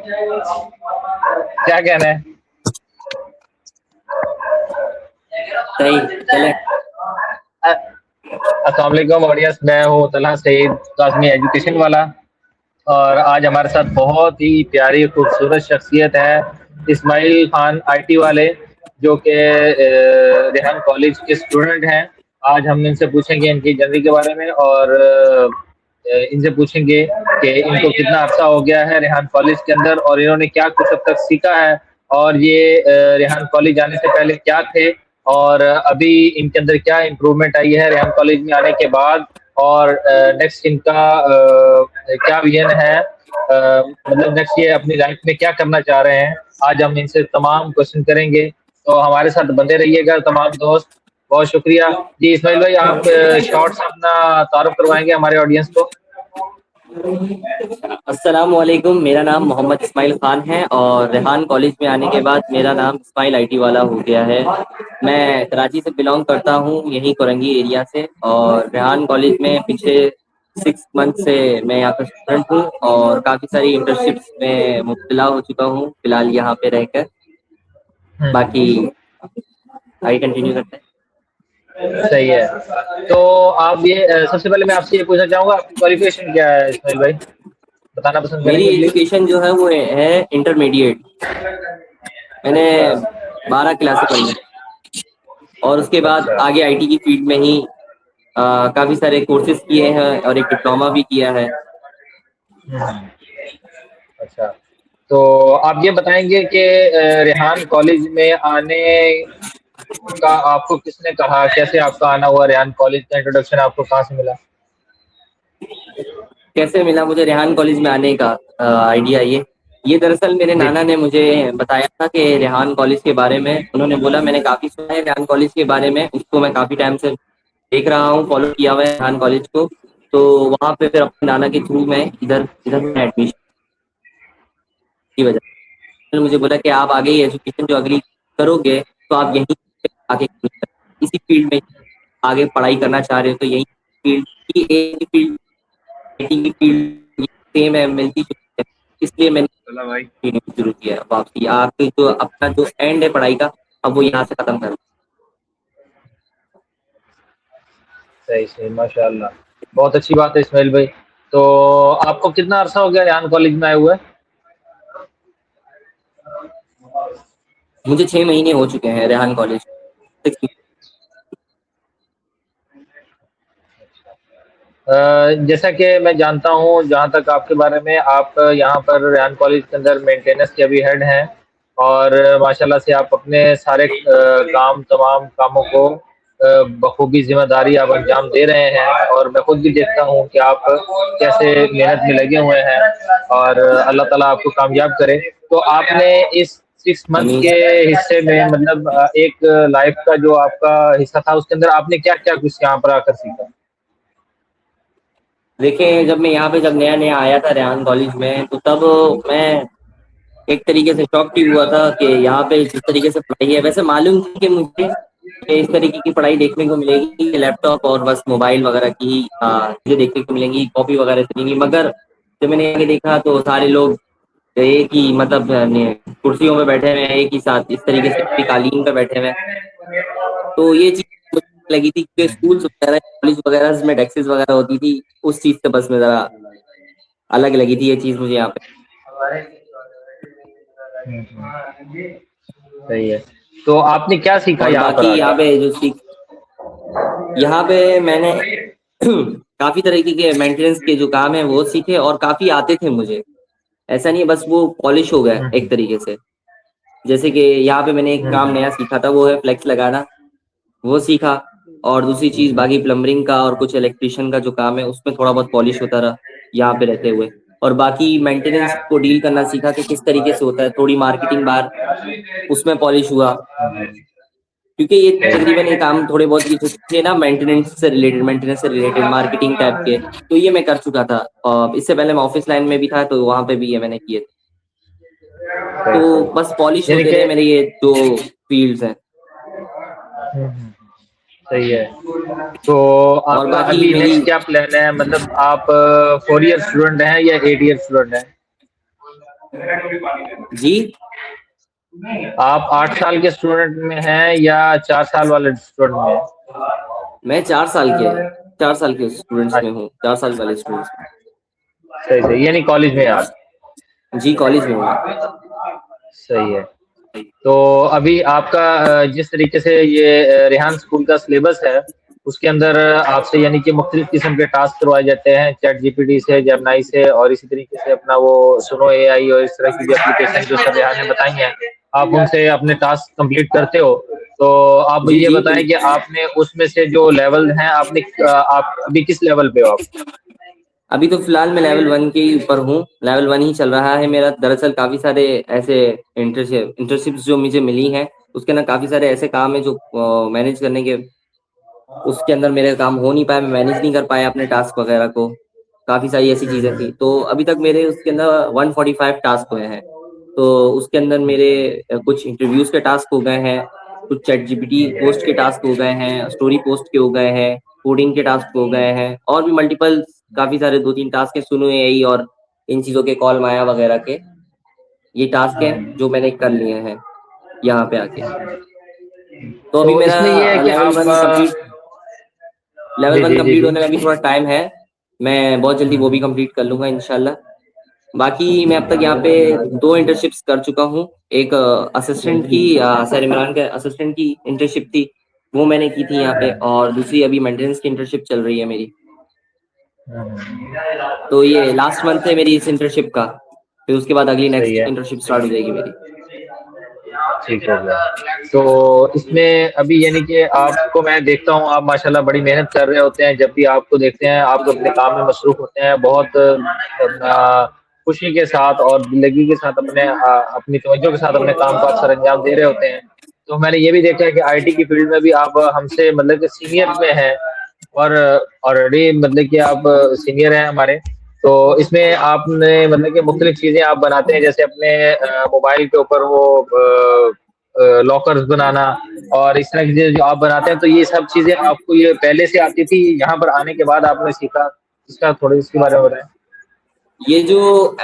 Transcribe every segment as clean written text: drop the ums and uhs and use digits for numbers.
क्या कहना है? सही चले। अस्सलाम वालेकुम ऑडियंस, मैं हूँ तलहा सईद, काज़मी एजुकेशन वाला। और आज हमारे साथ बहुत ही प्यारी खूबसूरत शख्सियत है, इस्माइल खान आईटी वाले, जो कि रेहान कॉलेज के स्टूडेंट हैं। आज हम इनसे पूछेंगे इनकी ज़िंदगी के बारे में, और इनसे पूछेंगे कि इनको कितना अरसा हो गया है रेहान कॉलेज के अंदर, और इन्होंने क्या कुछ अब तक सीखा है, और ये रेहान कॉलेज आने से पहले क्या थे, और अभी इनके अंदर क्या इम्प्रूवमेंट आई है रेहान कॉलेज में आने के बाद, और नेक्स्ट इनका क्या विजन है, मतलब नेक्स्ट ये अपनी लाइफ में क्या करना चाह रहे हैं। आज हम इनसे तमाम क्वेश्चन करेंगे, तो हमारे साथ बने रहिएगा तमाम दोस्त। बहुत शुक्रिया जी। इस्माइल भाई, आप शॉर्ट से अपना तारुफ करवाएंगे हमारे ऑडियंस को? अस्सलाम वालेकुम, मेरा नाम मोहम्मद इस्माइल खान है और रेहान कॉलेज में आने के बाद मेरा नाम इस्माइल आईटी वाला हो गया है। मैं कराची से बिलोंग करता हूँ, यहीं कोरंगी एरिया से, और रेहान कॉलेज में पिछले 6 मंथ से मैं यहाँ का स्टूडेंट हूँ और काफ़ी सारी इंटर्नशिप्स में मुब्तला हो चुका हूँ फिलहाल यहाँ पे रहकर। बाकी आगे कंटिन्यू करते हैं। सही है। तो आप ये सबसे पहले मैं आपसे ये पूछना चाहूंगा, आपकी क्वालिफिकेशन क्या है इस्माइल भाई? बताना पसंद मेरी करेंगे प्लीज। एजुकेशन जो है वो है इंटरमीडिएट। मैंने 12 क्लास पढ़ी है और उसके बाद अच्छा। आगे आईटी की फील्ड में ही काफ़ी सारे कोर्सेज किए हैं और एक डिप्लोमा भी किया है। हम्म, अच्छा। तो आप ये बताएंगे कि रेहान कॉलेज में आने का आपको किसने कहा, कैसे आपका आना हुआ रेहान कॉलेज का इंट्रोडक्शन आपको कहाँ से मिला? कैसे मिला मुझे रेहान कॉलेज में आने का आइडिया? ये दरअसल मेरे जी। नाना ने मुझे बताया था कि रेहान कॉलेज के बारे में। उन्होंने बोला मैंने काफ़ी सुना है रेहान कॉलेज के बारे में, उसको मैं काफ़ी टाइम से देख रहा हूँ, फॉलो किया हुआ है रेहान कॉलेज को। तो वहाँ पे फिर अपने नाना के थ्रू मैं इधर इधर में एडमिशन की वजह से मुझे बोला कि आप आगे एजुकेशन जो अगली करोगे तो आप यहीं पे आगे इसी फील्ड में आगे पढ़ाई करना चाह रहे हो तो यही फील्ड की एक फील्ड आईटी की फील्ड सेम है, मिलती जुलती है। इसलिए मैंने चला भाई। शुरू किया वापसी। आपके जो अपना जो एंड है पढ़ाई का, अब वो यहाँ से खत्म कर। सही सही, माशाल्लाह। बहुत अच्छी बात है इस्माइल भाई। तो आपको कितना अरसा हो गया रेहान कॉलेज में आए हुए? मुझे 6 महीने हो चुके हैं रेहान कॉलेज। जैसा कि मैं जानता हूँ, जहाँ तक आपके बारे में, आप यहाँ पर रेहान कॉलेज के अंदर मेंटेनेंस के अभी हेड हैं, और माशाल्लाह से आप अपने सारे काम, तमाम कामों को बखूबी ज़िम्मेदारी आप अंजाम दे रहे हैं, और मैं खुद भी देखता हूँ कि आप कैसे मेहनत में लगे हुए हैं, और अल्लाह ताला आपको कामयाब करे। तो आपने इस 6 मंथ अमीन। के हिस्से में, मतलब एक लाइफ का जो आपका हिस्सा था, उसके अंदर आपने क्या-क्या कुछ यहाँ पर आकर सीखा? देखिए, जब मैं यहाँ पे जब नया नया आया था रेहान कॉलेज में तो तब मैं एक तरीके से शॉक ही हुआ था कि यहाँ पे जिस तरीके से पढ़ाई है, वैसे मालूम थी कि मुझे कि इस तरीके की पढ़ाई देखने को मिलेगी, लैपटॉप और बस मोबाइल वगैरह की ही चीजें देखने को मिलेंगी, कॉपी वगैरह से नहीं। मगर जब मैंने आगे देखा तो सारे लोग एक ही मतलब कुर्सियों पे बैठे हुए हैं एक ही साथ, इस तरीके से पूरी कालीन पे बैठे हुए हैं। तो ये चीज मुझे लगी थी कि स्कूल्स वगैरह कॉलेज वगैरह में डेस्क वगैरह होती थी, उस चीज से बस में जरा अलग लगी थी ये चीज मुझे यहाँ पे। सही है। तो आपने क्या सीखा और यहाँ पर बाकी यहाँ आकर? पे जो सीख यहाँ पे मैंने काफी तरीके के मेंटेनेंस के जो काम है वो सीखे और काफी आते थे मुझे। ऐसा नहीं है, बस वो पॉलिश हो गया एक तरीके से। जैसे कि यहाँ पे मैंने एक काम नया सीखा था, वो है फ्लेक्स लगाना, वो सीखा। और दूसरी चीज बाकी प्लम्बरिंग का और कुछ इलेक्ट्रिशियन का जो काम है उसमें थोड़ा बहुत पॉलिश होता रहा यहाँ पे रहते हुए। और बाकी मेंटेनेंस को डील करना सीखा कि किस तरीके से होता है, थोड़ी मार्केटिंग बार उसमें पॉलिश हुआ। क्योंकि ये तकरीबन ये काम थोड़े बहुत ये जो थे ना मेंटेनेंस से रिलेटेड मार्केटिंग टाइप के, तो ये मैं कर चुका था। और इससे पहले मैं ऑफिस लाइन में भी था तो वहां पे भी ये मैंने किए थे। सही तो सही। बस पॉलिश यानी होते कि रहे मेरे ये दो फील्ड्स हैं। सही है। तो और आपका बाकी अभी मेरी नेक्स्ट क्या प्लान है, मतलब आप 4 ईयर स्टूडेंट हैं या 8 ईयर स्टूडेंट हैं? जी। आप 8 साल के स्टूडेंट में हैं या 4 साल वाले स्टूडेंट में हैं? मैं 4 साल के स्टूडेंट्स में हूँ, 4 साल वाले स्टूडेंट्स में। सही सही, यानी कॉलेज में हैं आप? जी कॉलेज में हूँ मैं। सही है। तो अभी आपका जिस तरीके से ये रेहान स्कूल का सिलेबस है, उसके अंदर आपसे यानी कि मुख्तलिफ किस्म के टास्क करवाए जाते हैं, चैट जीपीटी से, जेमिनी से, और इसी तरीके से अपना वो सुनो एआई और इस तरह की जो एप्लीकेशन जो सर रेहान ने बताई हैं, आप उनसे अपने टास्क कंप्लीट करते हो। तो आप जी ये जी बताएं कि आपने उसमें से जो लेवल हैं, आप अभी किस लेवल पे हो आप? अभी तो फिलहाल मैं लेवल 1 के ही ऊपर हूँ, लेवल 1 ही चल रहा है मेरा। दरअसल काफी सारे ऐसे इंटर्नशिप्स जो मुझे मिली हैं, उसके अंदर काफी सारे ऐसे काम है जो मैनेज करने के, उसके अंदर मेरे काम हो नहीं पाया, मैं मैनेज नहीं कर पाया अपने टास्क वगैरह को। काफी सारी ऐसी चीजें थी, तो अभी तक मेरे उसके अंदर 145 टास्क हुए हैं। तो उसके अंदर मेरे कुछ इंटरव्यूज के टास्क हो गए हैं, कुछ चैट जीपीटी पोस्ट के टास्क हो गए हैं, स्टोरी पोस्ट के हो गए हैं, कोडिंग के टास्क हो गए हैं, और भी मल्टीपल काफी सारे 2-3 टास्क है, सुनो एआई और इन चीजों के, कॉल माया वगैरह के। ये टास्क हैं जो मैंने कर लिए हैं यहाँ पे आके। तो अभी तो मेरा इसमें ये है कि लेवल आप वन कंप्लीट लेवल जी वन जी जी कंप्लीट जी। होने में अभी थोड़ा टाइम है। मैं बहुत जल्दी वो भी कंप्लीट कर लूंगा इंशाल्लाह। बाकी मैं अब तक यहाँ पे 2 इंटर्नशिप्स कर चुका हूँ। एक असिस्टेंट की, सर इमरान के असिस्टेंट की इंटर्नशिप थी, वो मैंने की थी यहाँ पे, और दूसरी अभी मेंटेनेंस की इंटर्नशिप चल रही है मेरी। तो ये लास्ट मंथ है मेरी इस इंटर्नशिप का, फिर उसके बाद अगली सही नेक्स्ट है। इंटर्नशिप स्टार्ट हो जाएगी मेरी। ठीक हो गया। तो इसमें अभी यानी कि आपको मैं देखता हूँ, आप माशाल्लाह बड़ी मेहनत कर रहे होते हैं। जब भी आपको देखते हैं, आप अपने काम में मसरूफ होते हैं, बहुत खुशी के साथ और दिललगी के साथ अपनी तवज्जो के साथ अपने काम को आप सर अंजाम दे रहे होते हैं। तो मैंने ये भी देखा है कि आईटी की फील्ड में भी आप हमसे मतलब कि सीनियर में हैं, और ऑलरेडी मतलब कि आप सीनियर हैं हमारे। तो इसमें आपने मतलब कि मुख्तलिफ चीज़ें आप बनाते हैं, जैसे अपने मोबाइल के ऊपर वो लॉकर्स बनाना और इस तरह की चीज़ें जो आप बनाते हैं। तो ये सब चीज़ें आपको ये पहले से आती थी, यहाँ पर आने के बाद आपने सीखा? इसका थोड़ा इसके बारे में बताएं। ये जो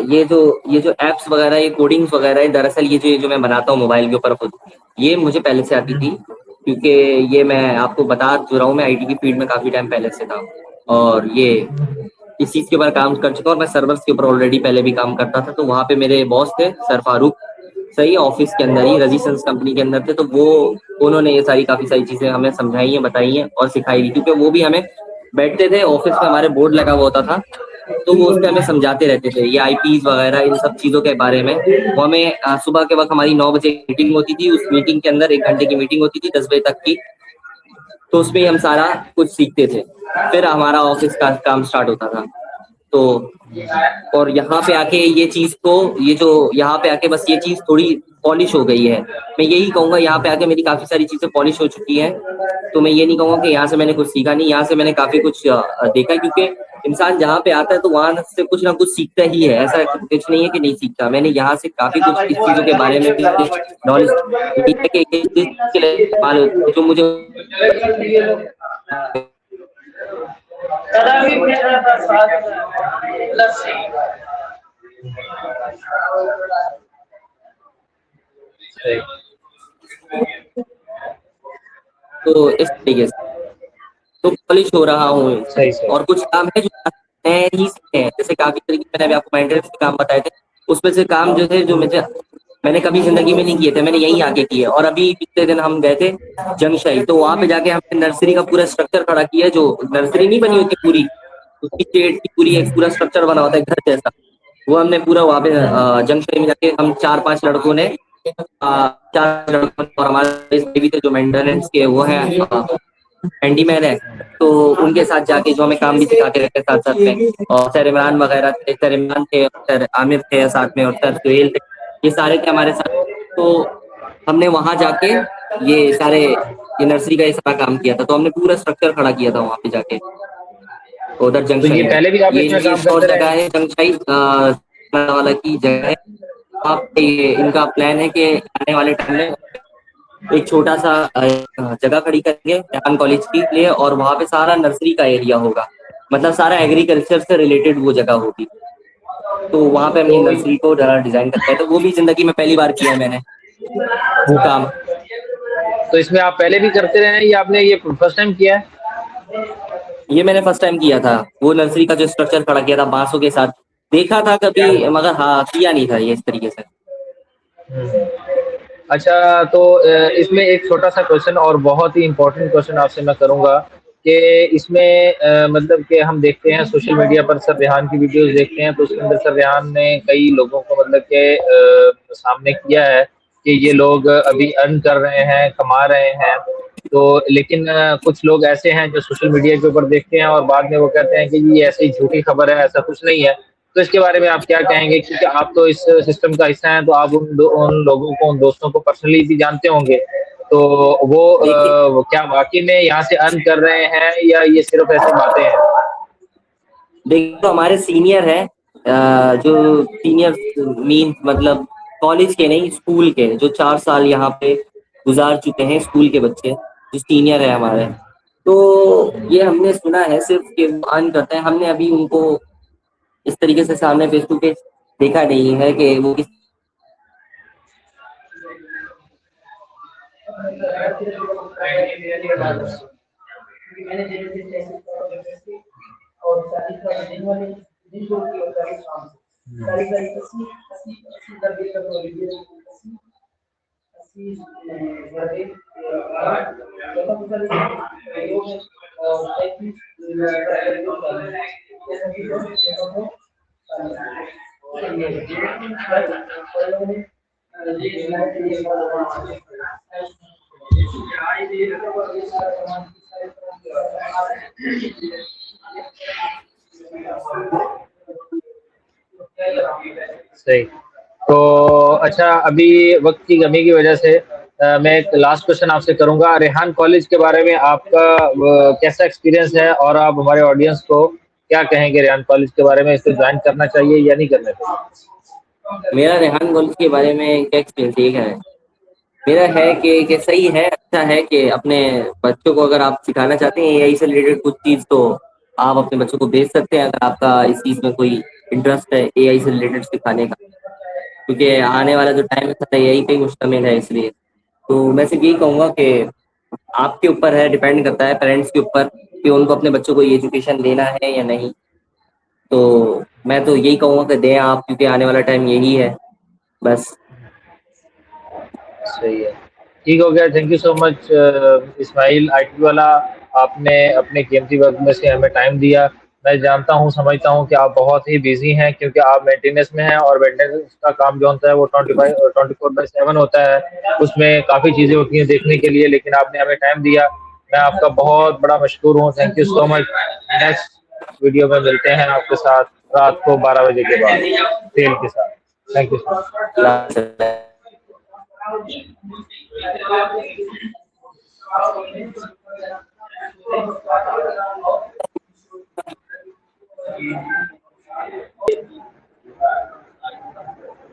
ये जो एप्स वगैरह, ये कोडिंग्स वगैरह है, दरअसल ये जो मैं बनाता हूँ मोबाइल के ऊपर खुद, ये मुझे पहले से आती थी। क्योंकि ये मैं आपको बता जो रहा हूँ, मैं आईटी की फील्ड में काफी टाइम पहले से था, और ये इस चीज के ऊपर काम कर चुका हूँ। और मैं सर्वर्स के ऊपर ऑलरेडी पहले भी काम करता था। तो वहाँ पे मेरे बॉस थे सर फारूक, सही ऑफिस के अंदर ही रजीसंस कंपनी के अंदर थे। तो वो उन्होंने ये सारी काफी सारी चीजें हमें समझाई हैं, बताई हैं और सिखाई भी, क्योंकि वो भी हमें बैठते थे ऑफिस में, हमारे बोर्ड लगा हुआ होता था, तो वो उसपे हमें समझाते रहते थे ये आईपीज वगैरह, इन सब चीजों के बारे में। वो हमें सुबह के वक्त हमारी 9 बजे मीटिंग होती थी, उस मीटिंग के अंदर 1 घंटे की मीटिंग होती थी 10 बजे तक की। तो उसमें ही हम सारा कुछ सीखते थे, फिर हमारा ऑफिस का काम स्टार्ट होता था। तो और यहाँ पे आके ये चीज को, ये जो यहाँ पे आके बस ये चीज थोड़ी पॉलिश हो गई है। मैं यही कहूंगा, यहाँ पे आके मेरी काफी सारी चीजें पॉलिश हो चुकी हैं। तो मैं ये नहीं कहूंगा कि यहाँ से मैंने कुछ सीखा नहीं, यहाँ से मैंने काफी कुछ देखा, क्योंकि इंसान जहाँ पे आता है तो वहां से कुछ ना कुछ सीखता ही है, ऐसा कुछ नहीं है कि नहीं सीखता। मैंने यहाँ से काफी कुछ इस चीजों के बारे में भी नॉलेज ली है कि ये चीज के लिए इस्तेमाल होती है, जो मुझे सही तो इस तरीके से तो पॉलिश हो रहा हूँ। सही सही। और कुछ काम है जो नए ही सीखे हैं, जैसे काफी तरीके मैंने अभी आपको मेंटेनेंस के काम बताए थे, उसमें से काम जो थे जो मैंने कभी जिंदगी में नहीं किए थे, मैंने यहीं आके किए। और अभी पिछले दिन हम गए थे जंगशाही, तो वहां पे जाके हमने नर्सरी का पूरा स्ट्रक्चर खड़ा किया, जो नर्सरी नहीं बनी होती पूरी, उसकी शेड की पूरी एक पूरा स्ट्रक्चर बना होता है घर जैसा, वो हमने पूरा वहां पे जंगशाही में जाके हम 4-5 लड़कों ने, 4 लड़कों ने, और हमारे भी थे जो मेंटेनेंस के वो है हैंडीमैन है, तो उनके साथ जाके जो हमें काम भी सिखाते रहते साथ साथ में। और सर इमरान वगैरह थे, सर इमरान थे, सर आमिर थे साथ में, और सर सुहेल थे, ये सारे थे हमारे साथ। तो हमने वहां जाके ये नर्सरी का ये सारा काम किया था। तो हमने पूरा स्ट्रक्चर खड़ा किया था वहां पे जाके, उधर तो ये जंगशाई में। पहले भी आप इसमें ये काम एक और करते रहे जगह हैं? है जंगशाई वाला की जगह है। वहाँ पे इनका प्लान है कि आने वाले टाइम में एक छोटा सा जगह खड़ी करेंगे रेहान कॉलेज के लिए, और वहां पे सारा नर्सरी का एरिया होगा, मतलब सारा एग्रीकल्चर से रिलेटेड वो जगह होगी। तो वहाँ पे अपनी नर्सरी को डिजाइन करते हैं, तो वो भी जिंदगी में पहली बार किया है मैंने वो काम। तो इसमें आप पहले भी करते रहे हैं या आपने ये फर्स्ट टाइम किया है? ये मैंने फर्स्ट टाइम किया था, वो नर्सरी का जो स्ट्रक्चर खड़ा किया था बांसों के साथ, देखा था कभी मगर हाँ किया नहीं था ये इस तरीके से। अच्छा, तो इसमें एक छोटा-सा क्वेश्चन और बहुत ही इम्पोर्टेंट क्वेश्चन आपसे मैं करूँगा कि इसमें मतलब कि हम देखते हैं सोशल मीडिया पर सर रेहान की वीडियोज़ देखते हैं, तो उसके अंदर सर रेहान ने कई लोगों को मतलब कि सामने किया है कि ये लोग अभी अर्न कर रहे हैं, कमा रहे हैं। तो लेकिन कुछ लोग ऐसे हैं जो सोशल मीडिया के ऊपर देखते हैं और बाद में वो कहते हैं कि ये ऐसी झूठी खबर है, ऐसा कुछ नहीं है। तो इसके बारे में आप क्या कहेंगे? क्योंकि आप तो इस सिस्टम का हिस्सा हैं, तो आप उन लोगों को, उन दोस्तों को पर्सनली भी जानते होंगे। तो देखिए वो क्या वाक़ई में यहाँ से अर्न कर रहे हैं या ये सिर्फ़ ऐसी बातें हैं? देखो हमारे सीनियर है, जो सीनियर मीन मतलब कॉलेज के नहीं स्कूल के, जो 4 साल यहाँ पे गुजार चुके हैं स्कूल के बच्चे, जो सीनियर है हमारे, तो ये हमने सुना है सिर्फ कि वो अर्न करते हैं। हमने अभी उनको इस तरीके से सामने फेस टू फेस देखा नहीं है कि वो किस सही। तो अच्छा, अभी वक़्त की कमी की वजह से मैं एक लास्ट क्वेश्चन आपसे करूँगा। रेहान कॉलेज के बारे में आपका कैसा एक्सपीरियंस है और आप हमारे ऑडियंस को क्या कहेंगे रेहान कॉलेज के बारे में? इसे जॉइन करना चाहिए या नहीं करना चाहिए? मेरा रेहान कॉलेज के बारे में क्या एक्सपीरियंस ये है मेरा है कि सही है, अच्छा है कि अपने बच्चों को अगर आप सिखाना चाहते हैं एआई से रिलेटेड कुछ चीज़, तो आप अपने बच्चों को भेज सकते हैं अगर आपका इस चीज़ में कोई इंटरेस्ट है एआई से रिलेटेड सिखाने का, क्योंकि आने वाला जो टाइम है सदा एआई पे ही मुश्तमिल है। इसलिए तो मैं सिर्फ यही कहूँगा कि आपके ऊपर है, डिपेंड करता है पेरेंट्स के ऊपर कि उनको अपने बच्चों को ये एजुकेशन देना है या नहीं। तो मैं तो यही कहूँगा कि दें आप, क्योंकि आने वाला टाइम यही है बस। सही है। ठीक हो गया, thank you so much Ismail IT वाला, आपने अपने कीमती वक़्त में से हमें टाइम दिया। मैं जानता हूँ, समझता हूँ कि आप बहुत ही बिज़ी हैं क्योंकि आप मेंटेनेंस में हैं और मेंटेनेंस का काम जो होता है वो 24/7 होता है। उसमें काफ़ी चीज़ें होती हैं देखने के लिए, लेकिन आपने हमें टाइम दिया। मैं आपका बहुत बड़ा मशकूर हूँ, thank you so much. Next video में मिलते हैं आपके साथ रात को 12 बजे के बाद तेल के साथ। Thank you so Allah much.